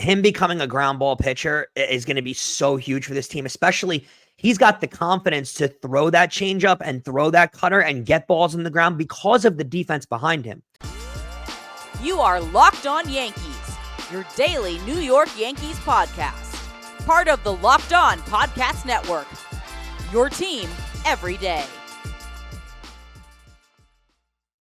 him becoming a ground ball pitcher is going to be so huge for this team, especially he's got the confidence to throw that changeup and throw that cutter and get balls in the ground because of the defense behind him. You are Locked On Yankees, your daily New York Yankees podcast. Part of the Locked On Podcast Network, your team every day.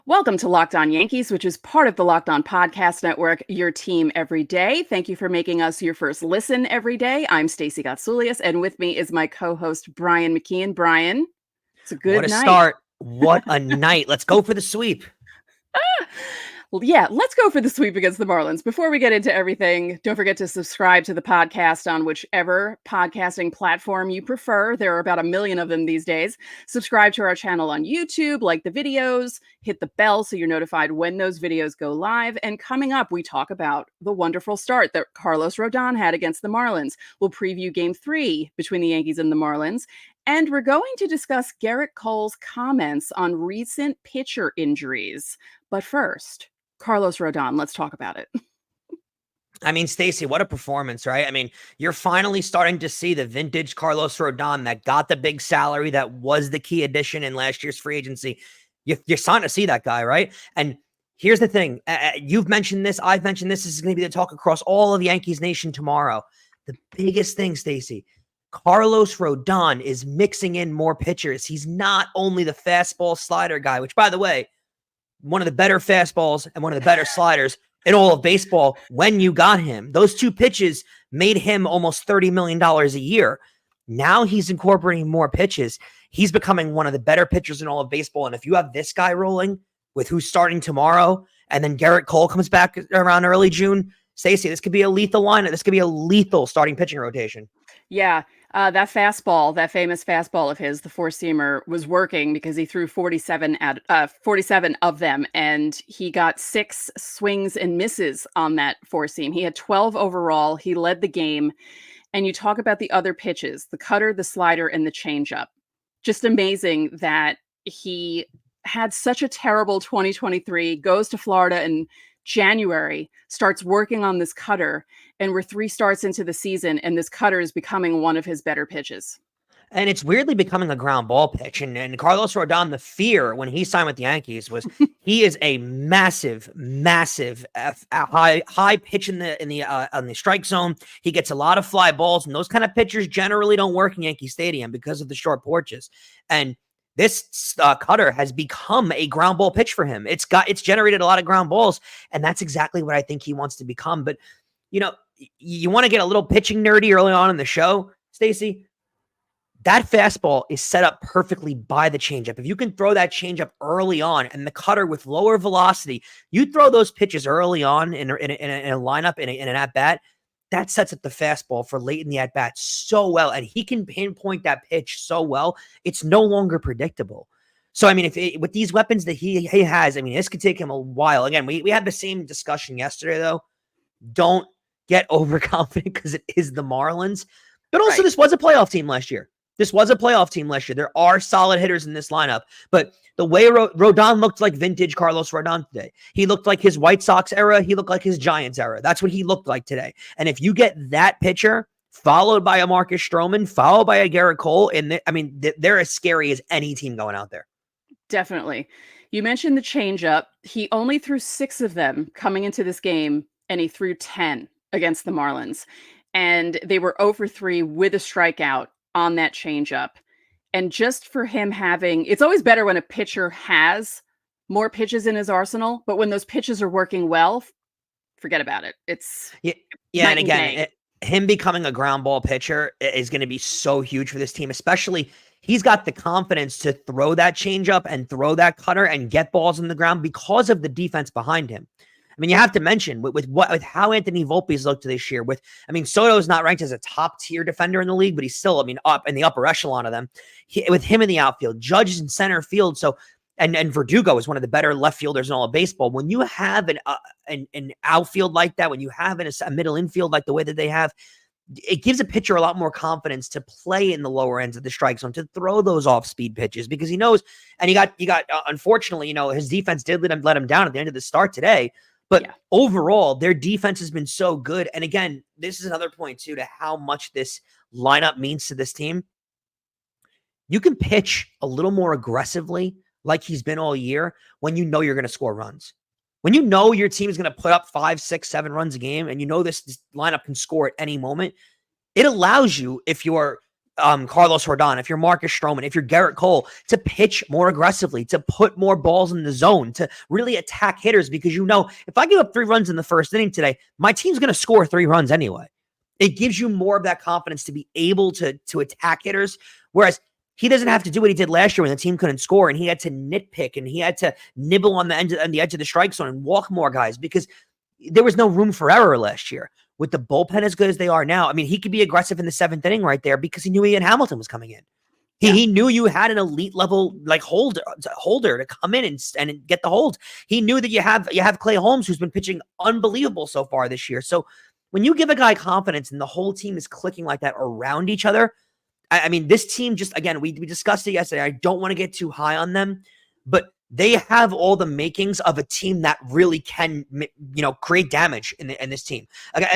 Welcome to Locked On Yankees, which is part of the Locked On Podcast Network, your team every day. Thank you for making us your first listen every day. I'm Stacey Gotsoulias, and with me is my co-host, Brian McKeon. Brian, it's a good night. What a start. What a night. Let's go for the sweep. Well, yeah, let's go for the sweep against the Marlins. Before we get into everything, don't forget to subscribe to the podcast on whichever podcasting platform you prefer. There are about 1 million of them these days. Subscribe to our channel on YouTube, like the videos, hit the bell so you're notified when those videos go live. And coming up, we talk about the wonderful start that Carlos Rodón had against the Marlins. We'll preview Game 3 between the Yankees and the Marlins. And we're going to discuss Gerrit Cole's comments on recent pitcher injuries. But first, Carlos Rodón, let's talk about it. I mean, Stacey, what a performance, right? I mean, you're finally starting to see the vintage Carlos Rodón that got the big salary, that was the key addition in last year's free agency. You're starting to see that guy, right? And here's the thing. You've mentioned this. I've mentioned this. This is going to be the talk across all of Yankees Nation tomorrow. The biggest thing, Stacey, Carlos Rodón is mixing in more pitchers. He's not only the fastball slider guy, which, by the way, one of the better fastballs and one of the better sliders in all of baseball when you got him. Those two pitches made him almost $30 million a year. Now he's incorporating more pitches. He's becoming one of the better pitchers in all of baseball. And if you have this guy rolling with who's starting tomorrow, and then Garrett Cole comes back around early June, Stacey, this could be a lethal lineup. This could be a lethal starting pitching rotation. Yeah. That fastball, that famous fastball of his, the four-seamer, was working because he threw 47 of them, and he got 6 swings and misses on that four-seam. He had 12 overall. He led the game. And you talk about the other pitches, the cutter, the slider, and the changeup. Just amazing that he had such a terrible 2023, goes to Florida in January, starts working on this cutter, and we're 3 starts into the season, and this cutter is becoming one of his better pitches. And it's weirdly becoming a ground ball pitch. And Carlos Rodón, the fear when he signed with the Yankees was he is a massive high pitch on the strike zone. He gets a lot of fly balls, and those kind of pitchers generally don't work in Yankee Stadium because of the short porches. And this cutter has become a ground ball pitch for him. It's generated a lot of ground balls, and that's exactly what I think he wants to become. But, you want to get a little pitching nerdy early on in the show, Stacey? That fastball is set up perfectly by the changeup. If you can throw that changeup early on and the cutter with lower velocity, you throw those pitches early on in a lineup, in an at-bat, that sets up the fastball for late in the at-bat so well, and he can pinpoint that pitch so well, it's no longer predictable. So, I mean, with these weapons that he has, I mean, this could take him a while. Again, we had the same discussion yesterday, though. Don't get overconfident because it is the Marlins. But also, right, This was a playoff team last year. There are solid hitters in this lineup, but the way Rodón looked like vintage Carlos Rodón today. He looked like his White Sox era. He looked like his Giants era. That's what he looked like today. And if you get that pitcher followed by a Marcus Stroman, followed by a Gerrit Cole, and they're as scary as any team going out there. Definitely. You mentioned the changeup. He only threw 6 of them coming into this game, and he threw 10 against the Marlins. And they were 0 for 3 with a strikeout on that changeup. And just for him it's always better when a pitcher has more pitches in his arsenal, but when those pitches are working well, forget about it. It's and again, him becoming a ground ball pitcher is going to be so huge for this team, especially he's got the confidence to throw that changeup and throw that cutter and get balls in the ground because of the defense behind him. I mean, you have to mention with how Anthony Volpe's looked this year. Soto's not ranked as a top tier defender in the league, but he's still, up in the upper echelon of them. With him in the outfield, Judge in center field. So, and Verdugo is one of the better left fielders in all of baseball. When you have an outfield like that, when you have a middle infield like the way that they have, it gives a pitcher a lot more confidence to play in the lower ends of the strike zone, to throw those off-speed pitches, because he knows. And you got unfortunately, his defense did let him down at the end of the start today. But overall, their defense has been so good. And again, this is another point too to how much this lineup means to this team. You can pitch a little more aggressively like he's been all year when you know you're going to score runs. When you know your team is going to put up 5, 6, 7 runs a game, and you know this lineup can score at any moment, it allows you, if you're Carlos Rodón, if you're Marcus Stroman, if you're Gerrit Cole, to pitch more aggressively, to put more balls in the zone, to really attack hitters, because you know, if I give up 3 runs in the first inning today, my team's going to score 3 runs anyway. It gives you more of that confidence to be able to attack hitters, whereas he doesn't have to do what he did last year when the team couldn't score, and he had to nitpick and he had to nibble on the edge of the strike zone and walk more guys because there was no room for error last year. With the bullpen as good as they are now, I mean, he could be aggressive in the 7th inning right there because he knew Ian Hamilton was coming in. He knew you had an elite level like holder to come in and get the hold. He knew that you have Clay Holmes, who's been pitching unbelievable so far this year. So when you give a guy confidence and the whole team is clicking like that around each other, I mean, this team just, again, we discussed it yesterday. I don't want to get too high on them, but they have all the makings of a team that really can, create damage in this team.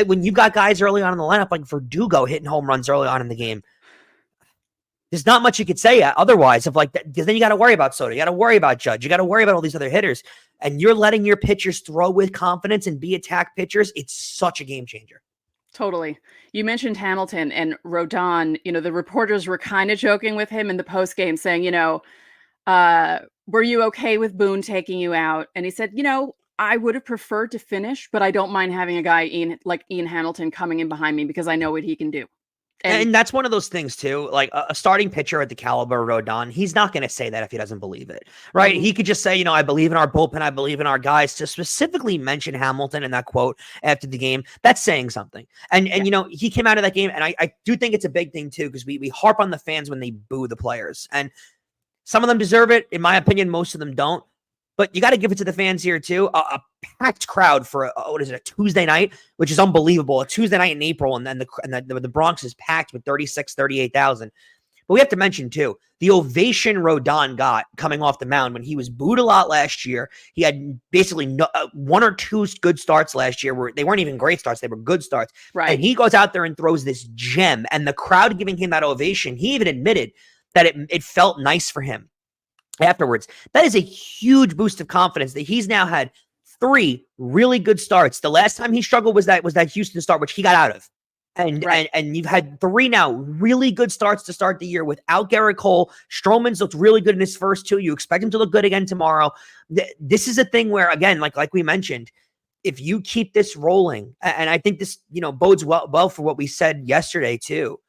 When you got guys early on in the lineup, like Verdugo hitting home runs early on in the game, there's not much you could say otherwise of like that, because then you got to worry about Soto. You got to worry about Judge. You got to worry about all these other hitters, and you're letting your pitchers throw with confidence and be attack pitchers. It's such a game changer. Totally. You mentioned Hamilton and Rodon. The reporters were kind of joking with him in the post game saying, were you okay with Boone taking you out? And he said, I would have preferred to finish, but I don't mind having a guy like Ian Hamilton coming in behind me because I know what he can do. And that's one of those things too, like a starting pitcher at the caliber of Rodon, he's not going to say that if he doesn't believe it, right? Mm-hmm. He could just say, I believe in our bullpen, I believe in our guys. To specifically mention Hamilton in that quote after the game, that's saying something. And he came out of that game, and I do think it's a big thing too, because we harp on the fans when they boo the players. And some of them deserve it. In my opinion, most of them don't. But you got to give it to the fans here, too. A packed crowd for, a Tuesday night, which is unbelievable. A Tuesday night in April, and then the Bronx is packed with 38,000. But we have to mention, too, the ovation Rodon got coming off the mound when he was booed a lot last year. He had basically 1 or 2 good starts last year where they weren't even great starts. They were good starts. Right. And he goes out there and throws this gem. And the crowd giving him that ovation, he even admitted that it felt nice for him afterwards. That is a huge boost of confidence that he's now had 3 really good starts. The last time he struggled was that Houston start, which he got out of. And you've had 3 now really good starts to start the year without Garrett Cole. Stroman's looked really good in his first 2. You expect him to look good again tomorrow. This is a thing where, again, like we mentioned, if you keep this rolling, and I think this, bodes well for what we said yesterday too.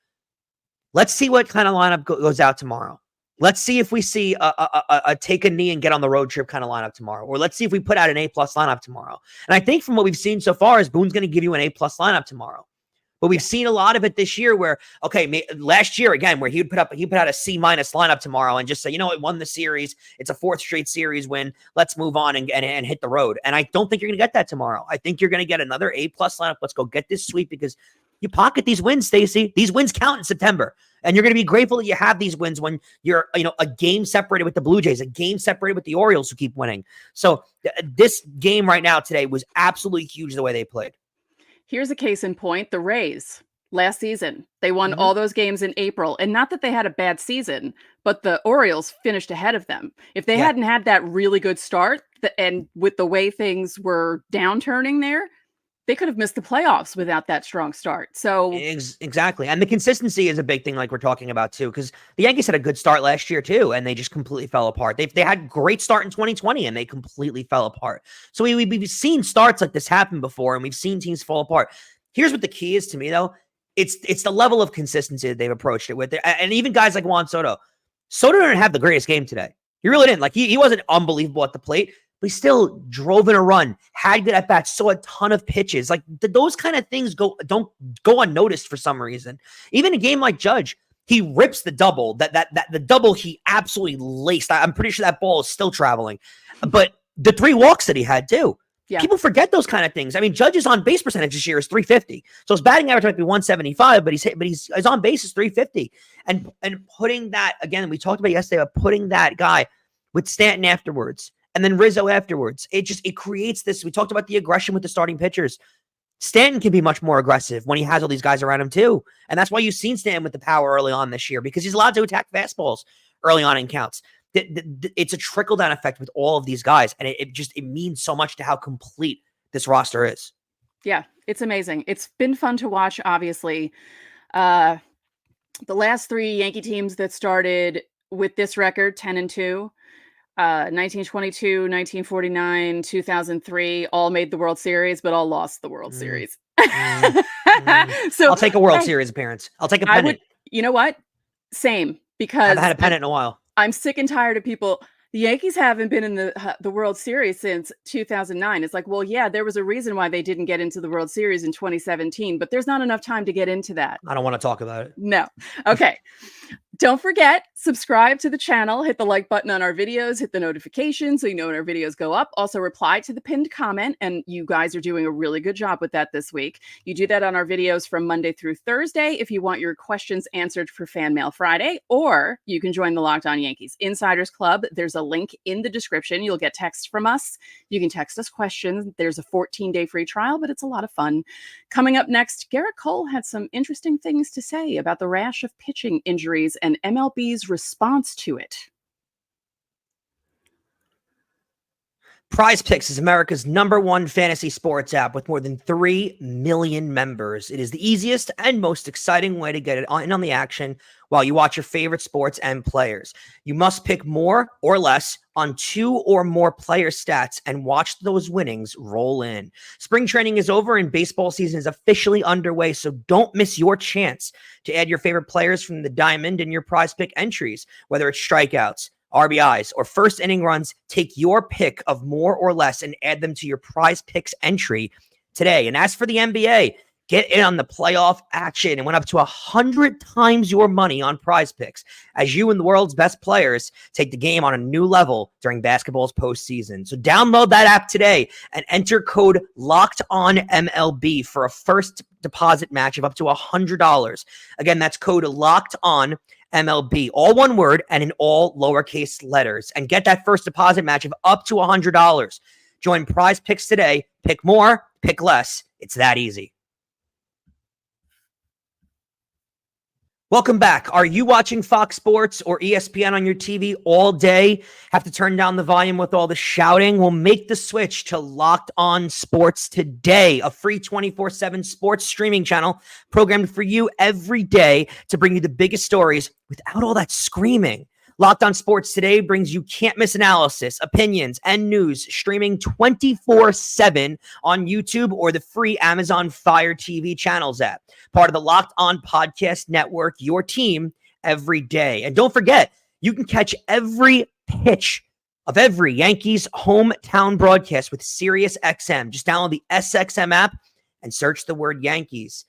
Let's see what kind of lineup goes out tomorrow. Let's see if we see a take a knee and get on the road trip kind of lineup tomorrow. Or let's see if we put out an A+ lineup tomorrow. And I think from what we've seen so far is Boone's going to give you an A+ lineup tomorrow. But we've seen a lot of it this year where, last year, again, where he put out a C- lineup tomorrow and just say, it won the series. It's a 4th straight series win. Let's move on and hit the road. And I don't think you're going to get that tomorrow. I think you're going to get another A+ lineup. Let's go get this sweep because you pocket these wins, Stacey. These wins count in September. And you're going to be grateful that you have these wins when you're, a game separated with the Blue Jays, a game separated with the Orioles who keep winning. So this game right now today was absolutely huge the way they played. Here's a case in point, the Rays last season. They won all those games in April. And not that they had a bad season, but the Orioles finished ahead of them. If they hadn't had that really good start and with the way things were downturning there, they could have missed the playoffs without that strong start. So exactly. And the consistency is a big thing like we're talking about too, because the Yankees had a good start last year too, and they just completely fell apart. They had great start in 2020 and they completely fell apart. So we've seen starts like this happen before, and we've seen teams fall apart. Here's what the key is to me though. It's the level of consistency that they've approached it with. And even guys like Juan Soto. Soto didn't have the greatest game today. He really didn't. Like he wasn't unbelievable at the plate, but he still drove in a run, had good at bats, saw a ton of pitches. Like those kind of things don't go unnoticed for some reason. Even a game like Judge, he rips the double. The double he absolutely laced. I'm pretty sure that ball is still traveling. But the 3 walks that he had too. Yeah. People forget those kind of things. I mean, Judge's on base percentage this year is .350. So his batting average might be 175, but his on base is .350. And putting that, again, we talked about yesterday about putting that guy with Stanton afterwards and then Rizzo afterwards. It creates this. We talked about the aggression with the starting pitchers. Stanton can be much more aggressive when he has all these guys around him too. And that's why you've seen Stanton with the power early on this year, because he's allowed to attack fastballs early on in counts. It's a trickle-down effect with all of these guys, and it means so much to how complete this roster is. Yeah, it's amazing. It's been fun to watch, obviously. The last 3 Yankee teams that started with this record, 10-2, 1922, 1949, 2003, all made the World Series, but all lost the World Series. So I'll take a World Series appearance. I'll take a pennant. You know what? Same, because I haven't had a pennant in a while. I'm sick and tired of people. The Yankees haven't been in the World Series since 2009. It's like, well, yeah, there was a reason why they didn't get into the World Series in 2017, but there's not enough time to get into that. I don't want to talk about it. No. Okay. Don't forget, subscribe to the channel, hit the like button on our videos, hit the notification so you know when our videos go up. Also reply to the pinned comment, and you guys are doing a really good job with that this week. You do that on our videos from Monday through Thursday if you want your questions answered for Fan Mail Friday, or you can join the Locked On Yankees Insiders Club. There's a link in the description. You'll get texts from us. You can text us questions. There's a 14-day free trial, but it's a lot of fun. Coming up next, Garrett Cole had some interesting things to say about the rash of pitching injuries and MLB's response to it. Prize Picks is America's #1 fantasy sports app with more than 3 million members. It is the easiest and most exciting way to get in on the action while you watch your favorite sports and players. You must pick more or less on 2 or more player stats and watch those winnings roll in. Spring training is over and baseball season is officially underway, so don't miss your chance to add your favorite players from the diamond in your Prize Pick entries, whether it's strikeouts, RBIs, or first inning runs. Take your pick of more or less and add them to your Prize Picks entry today. And as for the NBA, get in on the playoff action and went up to 100 times your money on Prize Picks as you and the world's best players take the game on a new level during basketball's postseason. So download that app today and enter code LOCKEDONMLB for a first deposit match of up to $100. Again, that's code LOCKEDONMLB, all one word and in all lowercase letters, and get that first deposit match of up to $100. Join Prize Picks today. Pick more, pick less. It's that easy. Welcome back. Are you watching Fox Sports or ESPN on your TV all day? Have to turn down the volume with all the shouting? Well, make the switch to Locked On Sports today, a free 24/7 sports streaming channel programmed for you every day to bring you the biggest stories without all that screaming. Locked On Sports Today brings you can't-miss analysis, opinions, and news streaming 24/7 on YouTube or the free Amazon Fire TV channels app. Part of the Locked On Podcast Network, your team every day. And don't forget, you can catch every pitch of every Yankees hometown broadcast with SiriusXM. Just download the SXM app and search the word Yankees.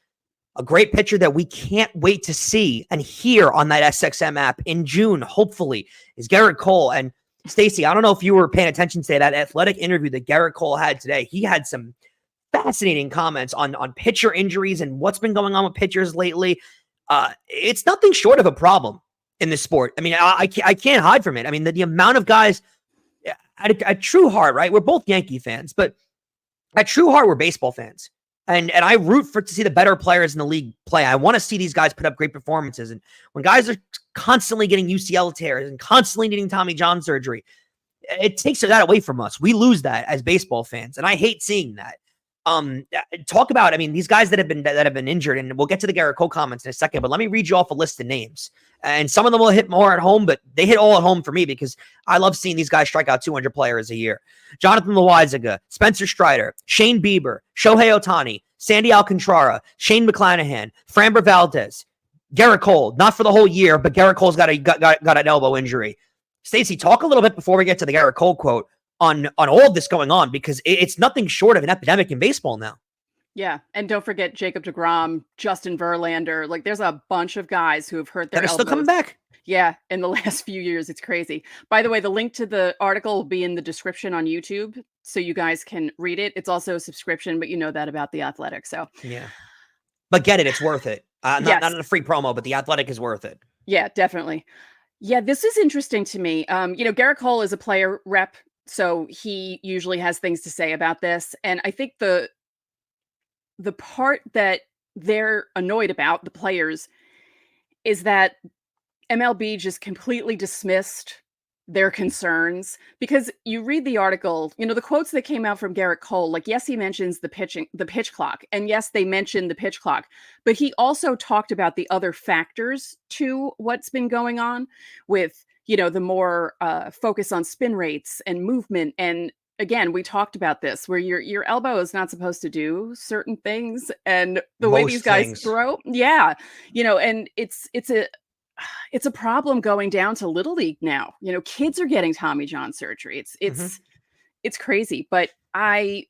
A great pitcher that we can't wait to see and hear on that SXM app in June, hopefully, is Gerrit Cole. And Stacey, I don't know if you were paying attention to that athletic interview that Gerrit Cole had today. He had some fascinating comments on pitcher injuries and what's been going on with pitchers lately. It's nothing short of a problem in this sport. I mean, I can't hide from it. I mean, the amount of guys at true heart, right? We're both Yankee fans, but at true heart, we're baseball fans. And I root to see the better players in the league play. I want to see these guys put up great performances. And when guys are constantly getting UCL tears and constantly needing Tommy John surgery, it takes that away from us. We lose that as baseball fans, and I hate seeing that. Talk about, I mean, these guys that have been injured, and we'll get to the Garrett Cole comments in a second, but let me read you off a list of names. And some of them will hit more at home, but they hit all at home for me because I love seeing these guys strike out 200 players a year. Jonathan Loaizaga, Spencer Strider, Shane Bieber, Shohei Ohtani, Sandy Alcantara, Shane McClanahan, Framber Valdez, Gerrit Cole, not for the whole year, but Gerrit Cole's got an elbow injury. Stacey, talk a little bit before we get to the Gerrit Cole quote on all of this going on, because it's nothing short of an epidemic in baseball now. Yeah, and don't forget Jacob deGrom, Justin Verlander. Like, there's a bunch of guys who have hurt their elbows. Still coming back. Yeah, in the last few years. It's crazy. By the way, the link to the article will be in the description on YouTube, so you guys can read it. It's also a subscription, but you know that about The Athletic, so. Yeah. But get it, it's worth it. Yes. Not a free promo, but The Athletic is worth it. Yeah, definitely. Yeah, this is interesting to me. Gerrit Cole is a player rep So he usually has things to say about this. And I think the part that they're annoyed about, the players, is that MLB just completely dismissed their concerns, because you read the article, the quotes that came out from Gerrit Cole, like, yes, he mentions the pitch clock, and yes, they mentioned the pitch clock, but he also talked about the other factors to what's been going on with, the more focus on spin rates and movement. And again, we talked about this, where your elbow is not supposed to do certain things, and the way these guys throw, and it's a problem going down to Little League now. Kids are getting Tommy John surgery. It's crazy, but I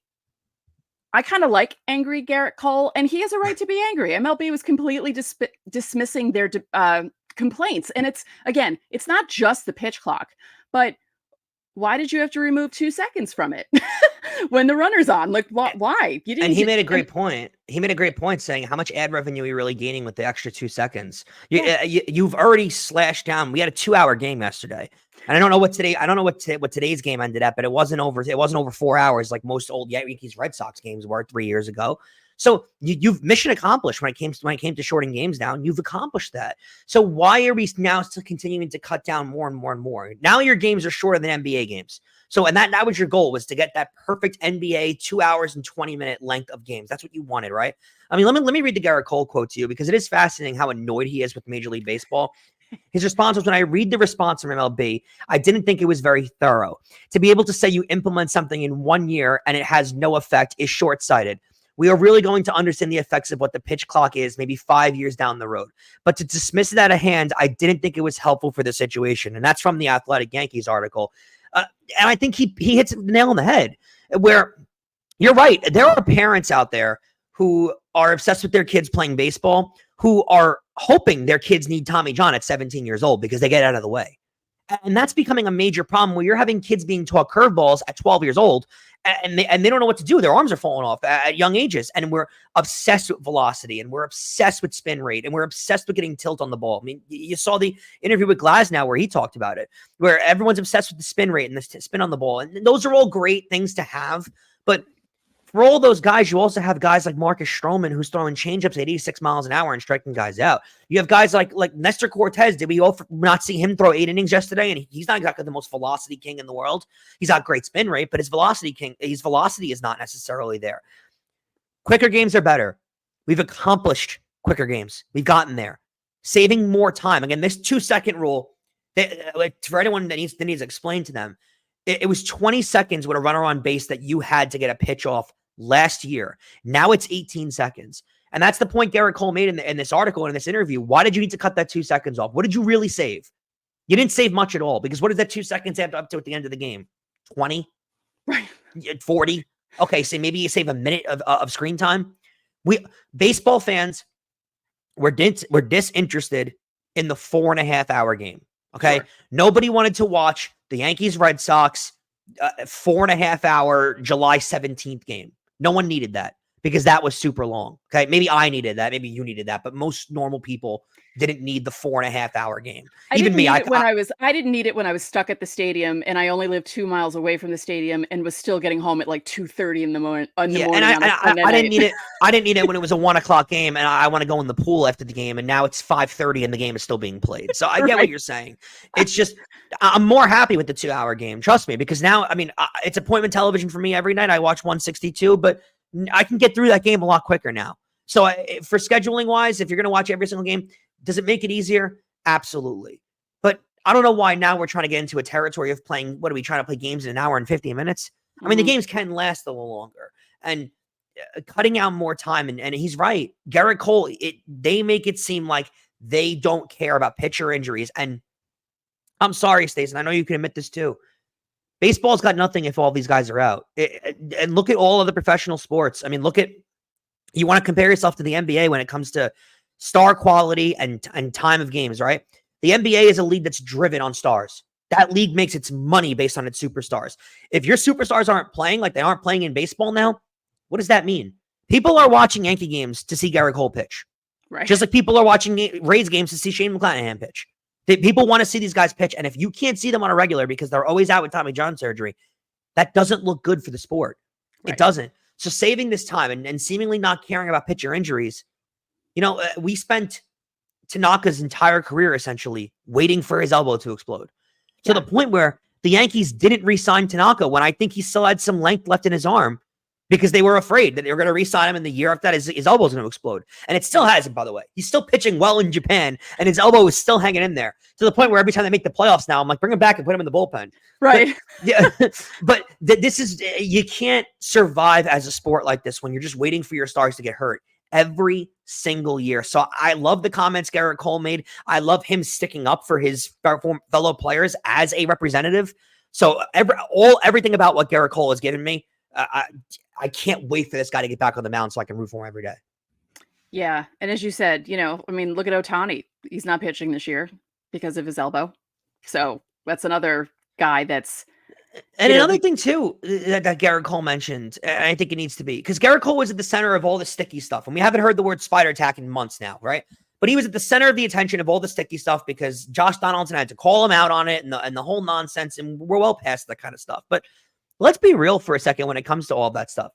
kind of like angry Garrett Cole, and he has a right to be angry. MLB was completely dismissing their complaints, and it's not just the pitch clock, but why did you have to remove 2 seconds from it when the runner's on? Like, why? You didn't. And he made a great point. He made a great point saying how much ad revenue are you really gaining with the extra 2 seconds? You've already slashed down. We had a 2-hour game yesterday, and I don't know what today's game ended at, but it wasn't over 4 hours like most old Yankees Red Sox games were 3 years ago. So you've mission accomplished when it came to shorting games down. You've accomplished that. So why are we now still continuing to cut down more and more and more? Now your games are shorter than NBA games. So, and that was your goal, was to get that perfect NBA 2 hours and 20-minute length of games. That's what you wanted, right? I mean, let me read the Garrett Cole quote to you, because it is fascinating how annoyed he is with Major League Baseball. His response was, when I read the response from MLB, I didn't think it was very thorough. To be able to say you implement something in 1 year and it has no effect is short-sighted. We are really going to understand the effects of what the pitch clock is maybe 5 years down the road. But to dismiss it out of hand, I didn't think it was helpful for the situation. And that's from the Athletic Yankees article. And I think he hits the nail on the head, where you're right. There are parents out there who are obsessed with their kids playing baseball, who are hoping their kids need Tommy John at 17 years old because they get out of the way. And that's becoming a major problem, where you're having kids being taught curveballs at 12 years old, and they don't know what to do. Their arms are falling off at young ages. And we're obsessed with velocity, and we're obsessed with spin rate, and we're obsessed with getting tilt on the ball. I mean, you saw the interview with Glasnow where he talked about it, where everyone's obsessed with the spin rate and the spin on the ball. And those are all great things to have. But for all those guys, you also have guys like Marcus Stroman, who's throwing changeups at 86 miles an hour and striking guys out. You have guys like Nestor Cortez. Did we all not see him throw 8 innings yesterday? And he's not exactly the most velocity king in the world. He's got great spin rate, but his velocity is not necessarily there. Quicker games are better. We've accomplished quicker games. We've gotten there. Saving more time. Again, this 2-second rule, for anyone that needs explained to them, it was 20 seconds with a runner on base that you had to get a pitch off last year. Now it's 18 seconds. And that's the point Gerrit Cole made in this article and in this interview. Why did you need to cut that 2 seconds off? What did you really save? You didn't save much at all, because what does that 2 seconds add up to at the end of the game? 20? Right. 40? Okay, so maybe you save a minute of screen time. Baseball fans were disinterested in the 4.5-hour game. Okay. Sure. Nobody wanted to watch the Yankees Red Sox 4.5-hour July 17th game. No one needed that, because that was super long. Okay. Maybe I needed that. Maybe you needed that, but most normal people didn't need the 4.5-hour game. I didn't need it when I was stuck at the stadium, and I only lived 2 miles away from the stadium and was still getting home at like 2:30 in the morning. And I didn't need it. I didn't need it when it was a 1:00 game and I want to go in the pool after the game, and now it's 5:30 and the game is still being played. So I get what you're saying. It's just, I'm more happy with the 2-hour game. Trust me, because now, I mean, it's appointment television for me every night. I watch 162, but I can get through that game a lot quicker now. So for scheduling wise, if you're going to watch every single game, does it make it easier? Absolutely. But I don't know why now we're trying to get into a territory of playing. What are we trying to play games in 1 hour and 50 minutes? I mean, the games can last a little longer, and cutting out more time. And he's right. Gerrit Cole, they make it seem like they don't care about pitcher injuries. And I'm sorry, Stacey, and I know you can admit this too. Baseball's got nothing if all these guys are out. And look at all other professional sports. I mean, you want to compare yourself to the NBA when it comes to star quality and time of games, right? The NBA is a league that's driven on stars. That league makes its money based on its superstars. If your superstars aren't playing like they aren't playing in baseball now, what does that mean? People are watching Yankee games to see Garrett Cole pitch. Right. Just like people are watching Rays games to see Shane McClanahan pitch. People want to see these guys pitch, and if you can't see them on a regular because they're always out with Tommy John surgery, That doesn't look good for the sport. Right. It doesn't. So saving this time and seemingly not caring about pitcher injuries, we spent Tanaka's entire career essentially waiting for his elbow to explode to the point where the Yankees didn't re-sign Tanaka when I think he still had some length left in his arm because they were afraid that they were going to re-sign him in the year after that his elbow's going to explode. And it still hasn't, by the way. He's still pitching well in Japan, and his elbow is still hanging in there to the point where every time they make the playoffs now, I'm like, bring him back and put him in the bullpen. Right. But this is, you can't survive as a sport like this when you're just waiting for your stars to get hurt every single year. So I love the comments Garrett Cole made. I love him sticking up for his fellow players as a representative. So everything about what Gerrit Cole has given me, I can't wait for this guy to get back on the mound so I can root for him every day. Yeah. And as you said, look at Ohtani. He's not pitching this year because of his elbow. So that's another guy that's. And another thing, too, that Gerrit Cole mentioned, and I think it needs to be, because Gerrit Cole was at the center of all the sticky stuff. And we haven't heard the word spider tack in months now, right? But he was at the center of the attention of all the sticky stuff because Josh Donaldson had to call him out on it and the whole nonsense. And we're well past that kind of stuff. But let's be real for a second when it comes to all that stuff.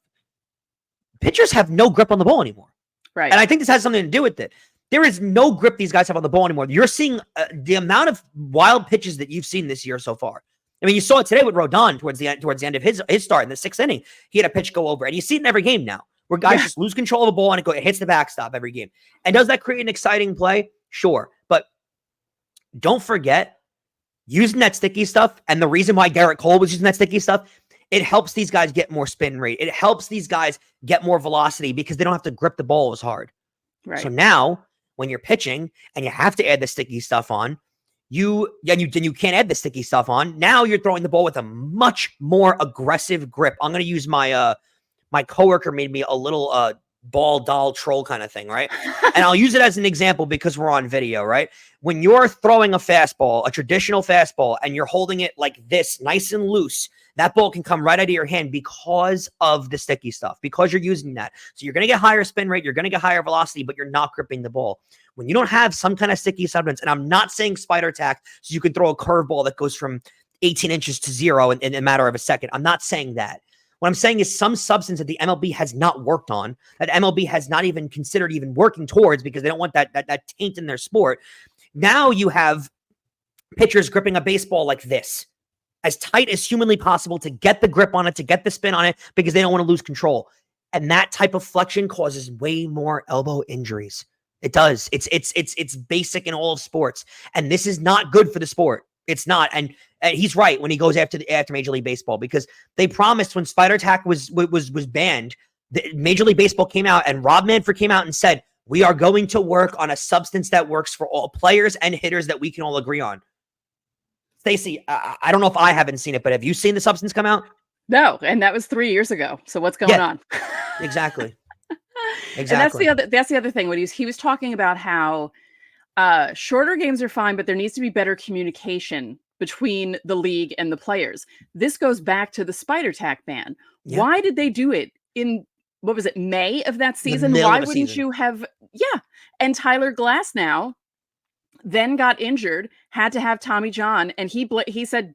Pitchers have no grip on the ball anymore. Right. And I think this has something to do with it. There is no grip these guys have on the ball anymore. You're seeing the amount of wild pitches that you've seen this year so far. I mean, you saw it today with Rodon towards the end of his start in the 6th inning. He had a pitch go over, and you see it in every game now, where guys just lose control of the ball and it hits the backstop every game. And does that create an exciting play? Sure. But don't forget, using that sticky stuff, and the reason why Gerrit Cole was using that sticky stuff, it helps these guys get more spin rate. It helps these guys get more velocity because they don't have to grip the ball as hard. Right. So now, when you're pitching and you have to add the sticky stuff on, you can't add the sticky stuff on. Now you're throwing the ball with a much more aggressive grip. I'm going to use my coworker made me a little ball doll troll kind of thing, right? And I'll use it as an example because we're on video, right? When you're throwing a fastball, a traditional fastball, and you're holding it like this, nice and loose, that ball can come right out of your hand because of the sticky stuff, because you're using that. So you're going to get higher spin rate, you're going to get higher velocity, but you're not gripping the ball. When you don't have some kind of sticky substance, and I'm not saying spider tack, so you can throw a curveball that goes from 18 inches to 0 in a matter of a second. I'm not saying that. What I'm saying is some substance that the MLB has not worked on, that MLB has not even considered even working towards because they don't want that taint in their sport. Now you have pitchers gripping a baseball like this, as tight as humanly possible to get the grip on it, to get the spin on it, because they don't want to lose control. And that type of flexion causes way more elbow injuries. It does. It's basic in all of sports. And this is not good for the sport. It's not. And he's right when he goes after Major League Baseball, because they promised when spider tack was banned, Major League Baseball came out and Rob Manfred came out and said, we are going to work on a substance that works for all players and hitters that we can all agree on. Stacey, I don't know if I haven't seen it, but have you seen the substance come out? No, and that was 3 years ago. So what's going on? Exactly. Exactly. And that's the other thing. When he was talking about how shorter games are fine, but there needs to be better communication between the league and the players. This goes back to the spider tack ban. Yeah. Why did they do it in, what was it, May of that season? Why wouldn't you have? Yeah. And Tyler Glasnow then got injured, had to have Tommy John, and he said,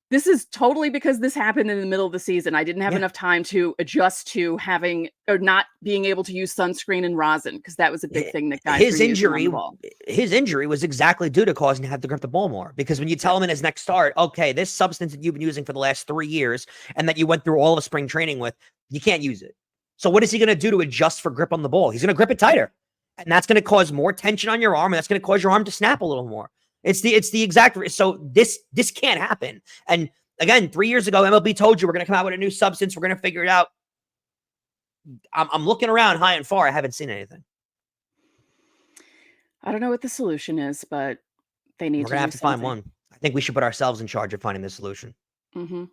this is totally because this happened in the middle of the season. I didn't have enough time to adjust to having or not being able to use sunscreen and rosin, because that was a big thing that guys his injury was exactly due to causing him to have to grip the ball more. Because when you tell him in his next start, okay, this substance that you've been using for the last 3 years and that you went through all of spring training with, you can't use it. So what is he going to do to adjust for grip on the ball? He's going to grip it tighter. And that's going to cause more tension on your arm, and that's going to cause your arm to snap a little more. It's the exact. So this can't happen. And again, 3 years ago, MLB told you we're going to come out with a new substance. We're going to figure it out. I'm looking around high and far. I haven't seen anything. I don't know what the solution is, but they need. We're going to have to find one. I think we should put ourselves in charge of finding the solution. Mm-hmm.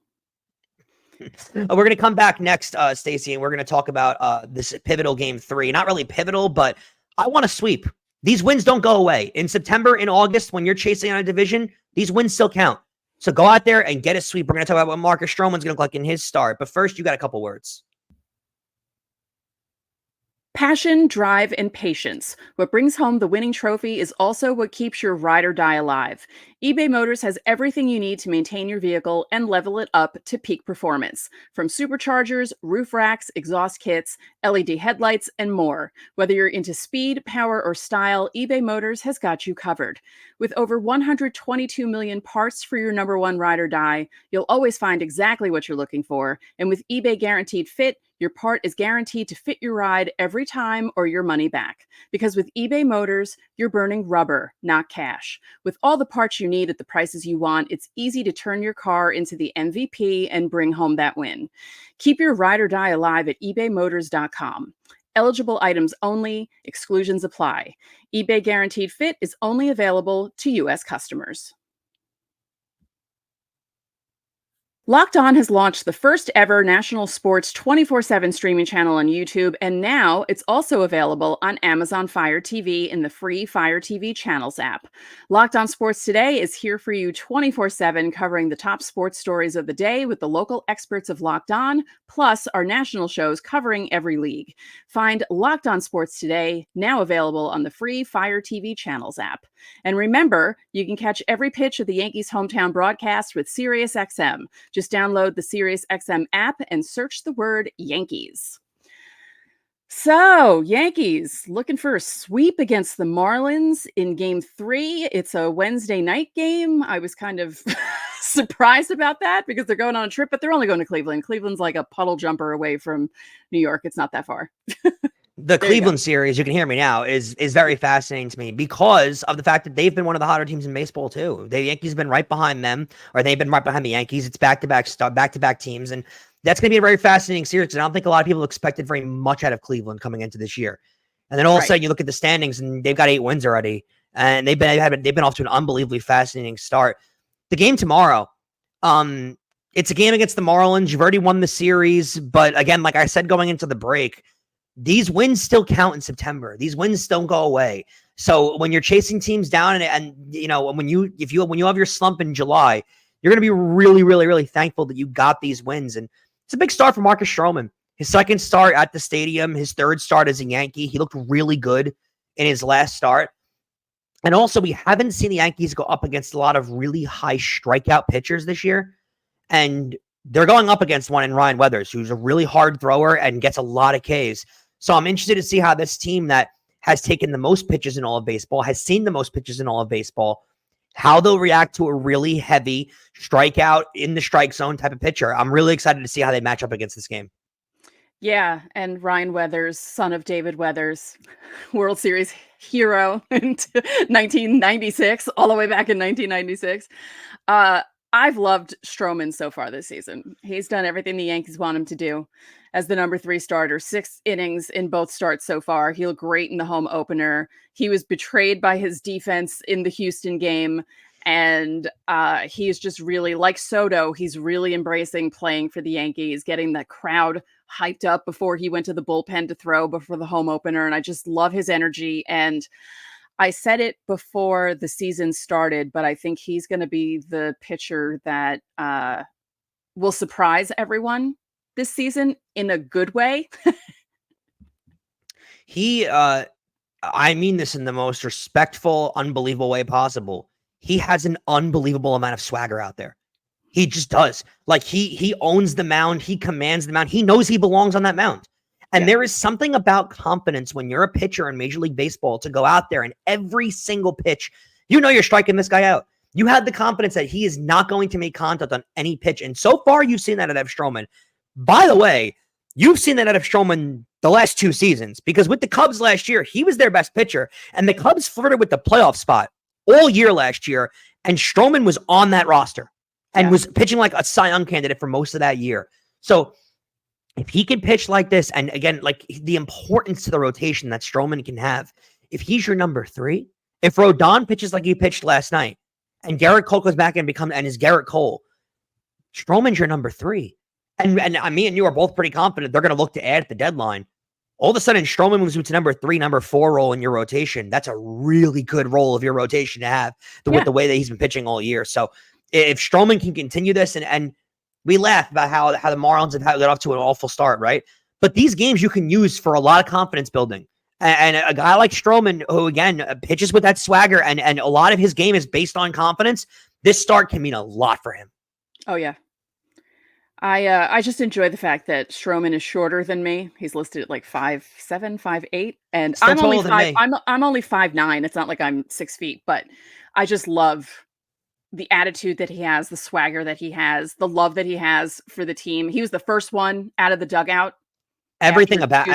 We're going to come back next, Stacey, and we're going to talk about this pivotal game 3. Not really pivotal, but I want to sweep. These wins don't go away. In September, in August, when you're chasing on a division, these wins still count. So go out there and get a sweep. We're going to talk about what Marcus Stroman's going to look like in his start. But first, you got a couple words. Passion, drive, and patience. What brings home the winning trophy is also what keeps your ride or die alive. eBay Motors has everything you need to maintain your vehicle and level it up to peak performance. From superchargers, roof racks, exhaust kits, LED headlights, and more. Whether you're into speed, power, or style, eBay Motors has got you covered. With over 122 million parts for your number one ride or die, you'll always find exactly what you're looking for. And with eBay Guaranteed Fit, your part is guaranteed to fit your ride every time or your money back. Because with eBay Motors, you're burning rubber, not cash. With all the parts you need at the prices you want, it's easy to turn your car into the MVP and bring home that win. Keep your ride or die alive at ebaymotors.com. Eligible items only, exclusions apply. eBay Guaranteed Fit is only available to U.S. customers. Locked On has launched the first ever national sports 24/7 streaming channel on YouTube, and now it's also available on Amazon Fire TV in the free Fire TV Channels app. Locked On Sports Today is here for you 24/7, covering the top sports stories of the day with the local experts of Locked On, plus our national shows covering every league. Find Locked On Sports Today, now available on the free Fire TV Channels app. And remember, you can catch every pitch of the Yankees' hometown broadcast with SiriusXM. Just download the SiriusXM app and search the word Yankees. So, Yankees looking for a sweep against the Marlins in Game 3. It's a Wednesday night game. I was kind of surprised about that because they're going on a trip, but they're only going to Cleveland. Cleveland's like a puddle jumper away from New York. It's not that far. The Cleveland series, you can hear me now, is very fascinating to me because of the fact that they've been one of the hotter teams in baseball too. The Yankees have been right behind them, or they've been right behind the Yankees. It's back-to-back teams, and that's going to be a very fascinating series. And I don't think a lot of people expected very much out of Cleveland coming into this year. And then all of a sudden, you look at the standings, and they've got 8 wins already, and they've been off to an unbelievably fascinating start. The game tomorrow, it's a game against the Marlins. You've already won the series, but again, like I said, going into the break, these wins still count in September. These wins don't go away. So when you're chasing teams down and you know, when you have your slump in July, you're going to be really, really, really thankful that you got these wins. And it's a big start for Marcus Stroman. His second start at the stadium, his third start as a Yankee. He looked really good in his last start. And also, we haven't seen the Yankees go up against a lot of really high strikeout pitchers this year. And they're going up against one in Ryan Weathers, who's a really hard thrower and gets a lot of Ks. So I'm interested to see how this team that has taken the most pitches in all of baseball, has seen the most pitches in all of baseball, how they'll react to a really heavy strikeout in the strike zone type of pitcher. I'm really excited to see how they match up against this game. Yeah, and Ryan Weathers, son of David Weathers, World Series hero in 1996, all the way back in 1996. I've loved Stroman so far this season. He's done everything the Yankees want him to do as the number 3 starter. 6 innings in both starts so far. He looked great in the home opener. He was betrayed by his defense in the Houston game. And he is just really, like Soto, he's really embracing playing for the Yankees, getting the crowd hyped up before he went to the bullpen to throw before the home opener. And I just love his energy. And I said it before the season started, but I think he's going to be the pitcher that will surprise everyone this season in a good way. I mean this in the most respectful, unbelievable way possible. He has an unbelievable amount of swagger out there. He just does. Like he owns the mound. He commands the mound. He knows he belongs on that mound. And there is something about confidence when you're a pitcher in Major League Baseball to go out there and every single pitch, you know you're striking this guy out. You have the confidence that he is not going to make contact on any pitch. And so far, you've seen that out of Stroman. By the way, you've seen that out of Stroman the last 2 seasons because with the Cubs last year, he was their best pitcher. And the Cubs flirted with the playoff spot all year last year. And Stroman was on that roster and was pitching like a Cy Young candidate for most of that year. So if he can pitch like this, and again, like the importance to the rotation that Stroman can have, if he's your number 3, if Rodon pitches like he pitched last night, and Garrett Cole goes back and is Gerrit Cole, Stroman's your number 3. And me and you are both pretty confident they're going to look to add at the deadline. All of a sudden, Stroman moves to number 3, number 4 role in your rotation. That's a really good role of your rotation to have with the way that he's been pitching all year. So if Stroman can continue this, and we laugh about how the Marlins have got off to an awful start, right? But these games you can use for a lot of confidence building. And a guy like Stroman, who again pitches with that swagger, and a lot of his game is based on confidence, this start can mean a lot for him. Oh yeah. I just enjoy the fact that Stroman is shorter than me. He's listed at like 5'7", 5'8", and Still I'm only taller than me. I'm only 5'9". It's not like I'm 6 feet, but I just love the attitude that he has, the swagger that he has, the love that he has for the team. He was the first one out of the dugout. Everything about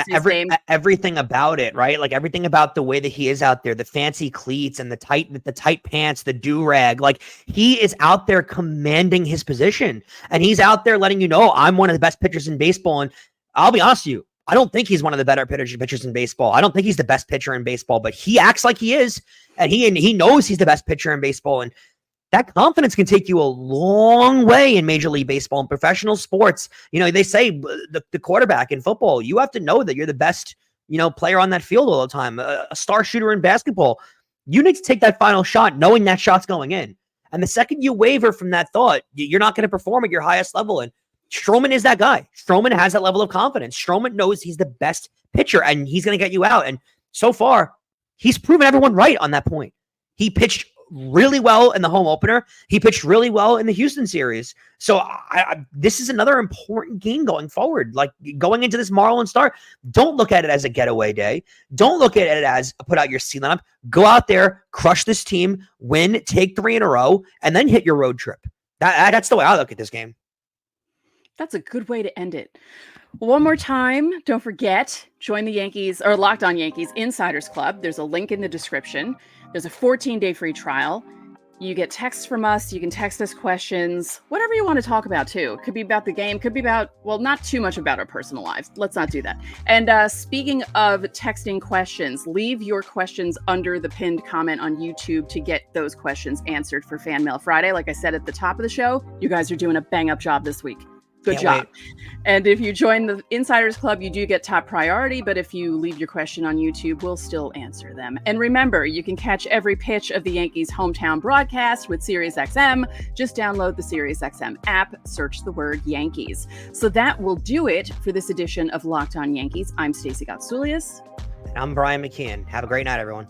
everything about it, right? Like everything about the way that he is out there, the fancy cleats and the tight pants, the do-rag, like he is out there commanding his position, and he's out there letting you know, I'm one of the best pitchers in baseball. And I'll be honest with you, I don't think he's one of the better pitchers in baseball. I don't think he's the best pitcher in baseball, but he acts like he is, and he knows he's the best pitcher in baseball. And that confidence can take you a long way in Major League Baseball and professional sports. You know, they say the quarterback in football, you have to know that you're the best, player on that field all the time. A star shooter in basketball, you need to take that final shot knowing that shot's going in. And the second you waver from that thought, you're not going to perform at your highest level. And Stroman is that guy. Stroman has that level of confidence. Stroman knows he's the best pitcher and he's going to get you out. And so far, he's proven everyone right on that point. He pitched really well in the home opener. He pitched really well in the Houston series. So this is another important game going forward. Like going into this Marlins start, don't look at it as a getaway day. Don't look at it as put out your C lineup. Go out there, crush this team, win, take 3 in a row, and then hit your road trip. That's the way I look at this game. That's a good way to end it. One more time, don't forget, join the Yankees or Locked On Yankees Insiders Club. There's a link in the description. There's a 14-day free trial. You get texts from us. You can text us questions, whatever you want to talk about too. Could be about the game, could be about, well, not too much about our personal lives. Let's not do that. And speaking of texting questions, leave your questions under the pinned comment on YouTube to get those questions answered for Fan Mail Friday. Like I said at the top of the show, you guys are doing a bang-up job this week. Good job. And if you join the Insiders Club, you do get top priority. But if you leave your question on YouTube, we'll still answer them. And remember, you can catch every pitch of the Yankees hometown broadcast with SiriusXM. Just download the SiriusXM app, search the word Yankees. So that will do it for this edition of Locked On Yankees. I'm Stacey Gotsoulias. And I'm Brian McKeon. Have a great night, everyone.